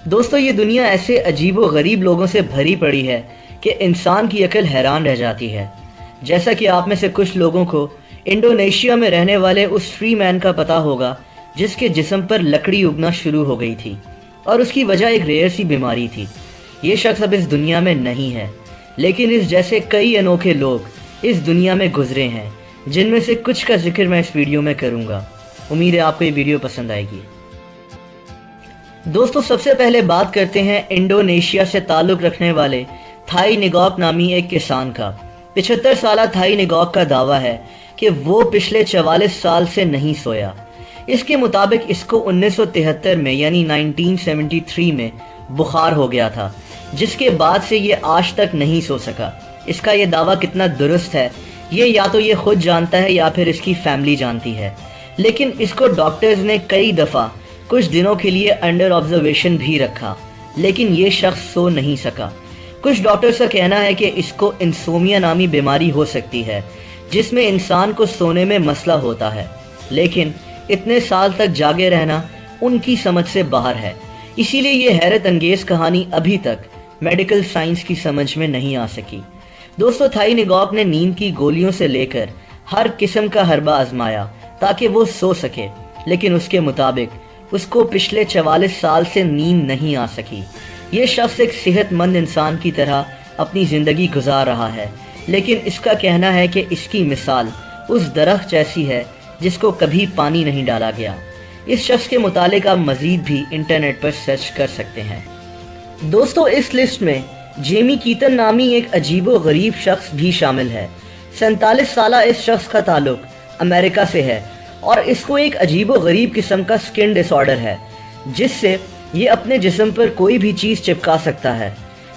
दोस्तों ये दुनिया ऐसे अजीब व गरीब लोगों से भरी पड़ी है कि इंसान की अकल हैरान रह जाती है। जैसा कि आप में से कुछ लोगों को इंडोनेशिया में रहने वाले उस फ्री मैन का पता होगा जिसके जिस्म पर लकड़ी उगना शुरू हो गई थी और उसकी वजह एक रेयर सी बीमारी थी। ये शख्स अब इस दुनिया में नहीं है, लेकिन इस जैसे कई अनोखे लोग इस दुनिया में गुजरे हैं, जिनमें से कुछ का जिक्र मैं इस वीडियो में करूंगा। उम्मीद है आपको ये वीडियो पसंद आएगी। दोस्तों सबसे पहले बात करते हैं इंडोनेशिया से ताल्लुक़ रखने वाले थाई निगॉक नामी एक किसान का। 75 साला थाई निगॉक का दावा है कि वो पिछले 44 साल से नहीं सोया। इसके मुताबिक इसको 1973 में यानी 1973 में बुखार हो गया था, जिसके बाद से ये आज तक नहीं सो सका। इसका ये दावा कितना दुरुस्त है ये या तो ये खुद जानता है या फिर इसकी फैमिली जानती है, लेकिन इसको डॉक्टर्स ने कई दफ़ा कुछ दिनों के लिए अंडर ऑब्जर्वेशन भी रखा, लेकिन ये शख्स सो नहीं सका। कुछ डॉक्टर्स का कहना है कि इसको इंसोमिया नामी बीमारी हो सकती है, जिसमें इंसान को सोने में मसला होता है, लेकिन इतने साल तक जागे रहना उनकी समझ से बाहर है। इसीलिए ये हैरत अंगेज कहानी अभी तक मेडिकल साइंस की समझ में नहीं आ सकी। दोस्तों थाई निगॉक ने नींद की गोलियों से लेकर हर किस्म का हरबा आजमाया ताकि वो सो सके, लेकिन उसके मुताबिक उसको पिछले 44 साल से नींद नहीं आ सकी। ये शख्स एक सेहतमंद इंसान की तरह अपनी ज़िंदगी गुजार रहा है, लेकिन इसका कहना है कि इसकी मिसाल उस दरख्त जैसी है जिसको कभी पानी नहीं डाला गया। इस शख्स के मुतालिक आप मज़ीद भी इंटरनेट पर सर्च कर सकते हैं। दोस्तों इस लिस्ट में जेमी कीतन नामी एक अजीबो गरीब शख्स भी शामिल है। 47 साला इस शख्स का ताल्लुक अमेरिका से है और इसको एक अजीबो गरीब किस्म का स्किन डिसऑर्डर है, जिससे ये अपने जिस्म पर कोई भी चीज़ चिपका सकता है।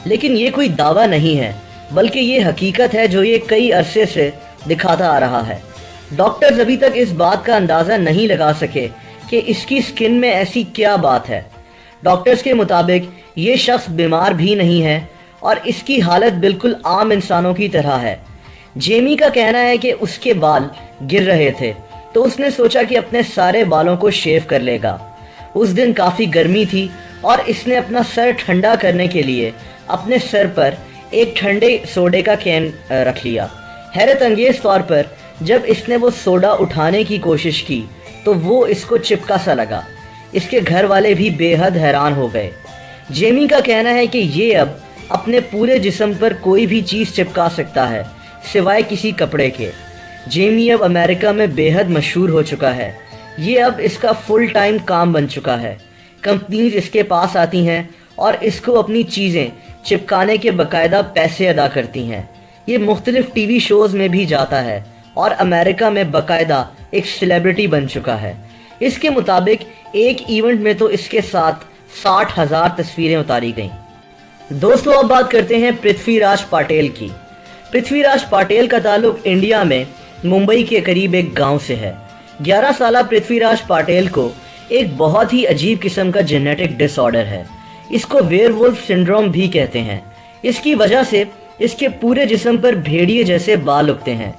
लेकिन ये कोई दावा नहीं है, बल्कि ये हकीकत है जो ये कई अरसे से दिखाता आ रहा है। डॉक्टर्स अभी तक इस बात का अंदाज़ा नहीं लगा सके कि इसकी स्किन में ऐसी क्या बात है। डॉक्टर्स के मुताबिक ये शख्स बीमार भी नहीं है और इसकी हालत बिल्कुल आम इंसानों की तरह है। जेमी का कहना है कि उसके बाल गिर रहे थे तो उसने सोचा कि अपने सारे बालों को शेव कर लेगा। उस दिन काफ़ी गर्मी थी और इसने अपना सर ठंडा करने के लिए अपने सर पर एक ठंडे सोडे का कैन रख लिया। हैरत अंगेज तौर पर जब इसने वो सोडा उठाने की कोशिश की तो वो इसको चिपका सा लगा। इसके घर वाले भी बेहद हैरान हो गए। जेमी का कहना है कि ये अब अपने पूरे जिस्म पर कोई भी चीज़ चिपका सकता है सिवाय किसी कपड़े के। जेमी अब अमेरिका में बेहद मशहूर हो चुका है। ये अब इसका फुल टाइम काम बन चुका है। कंपनीज इसके पास आती हैं और इसको अपनी चीज़ें चिपकाने के बाकायदा पैसे अदा करती हैं। ये मुख्तलिफ टीवी शोज़ में भी जाता है और अमेरिका में बाकायदा एक सेलिब्रिटी बन चुका है। इसके मुताबिक एक इवेंट में तो इसके साथ 60,000 तस्वीरें उतारी गईं। दोस्तों अब बात करते हैं पृथ्वीराज पाटिल की। पृथ्वीराज पाटिल का ताल्लुक इंडिया में मुंबई के करीब एक गांव से है। 11 साला पृथ्वीराज पाटिल को एक बहुत ही अजीब किस्म का जेनेटिक डिसऑर्डर है। इसको वेयरवुल्फ सिंड्रोम भी कहते हैं। इसकी वजह से इसके पूरे जिस्म पर भेड़िए जैसे बाल उगते हैं।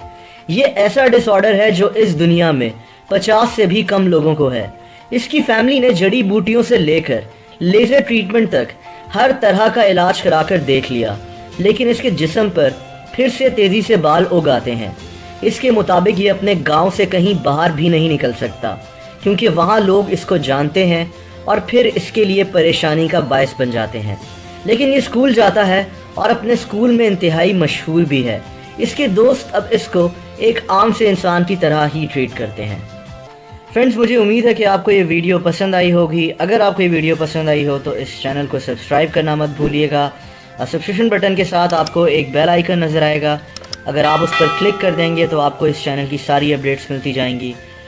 ये ऐसा डिसऑर्डर है जो इस दुनिया में 50 से भी कम लोगों को है। इसकी फैमिली ने जड़ी बूटियों से लेकर लेज़र ट्रीटमेंट तक हर तरह का इलाज कराकर देख लिया, लेकिन इसके जिस्म पर फिर से तेज़ी से बाल उग आते हैं। इसके मुताबिक ये अपने गांव से कहीं बाहर भी नहीं निकल सकता, क्योंकि वहाँ लोग इसको जानते हैं और फिर इसके लिए परेशानी का बायस बन जाते हैं। लेकिन ये स्कूल जाता है और अपने स्कूल में इंतहाई मशहूर भी है। इसके दोस्त अब इसको एक आम से इंसान की तरह ही ट्रीट करते हैं। फ्रेंड्स मुझे उम्मीद है कि आपको ये वीडियो पसंद आई होगी। अगर आपको ये वीडियो पसंद आई हो तो इस चैनल को सब्सक्राइब करना मत भूलिएगा। सब्सक्रिप्शन बटन के साथ आपको एक बेल आइकन नज़र आएगा। अगर आप उस पर क्लिक कर देंगे तो आपको इस चैनल की सारी अपडेट्स मिलती जाएंगी।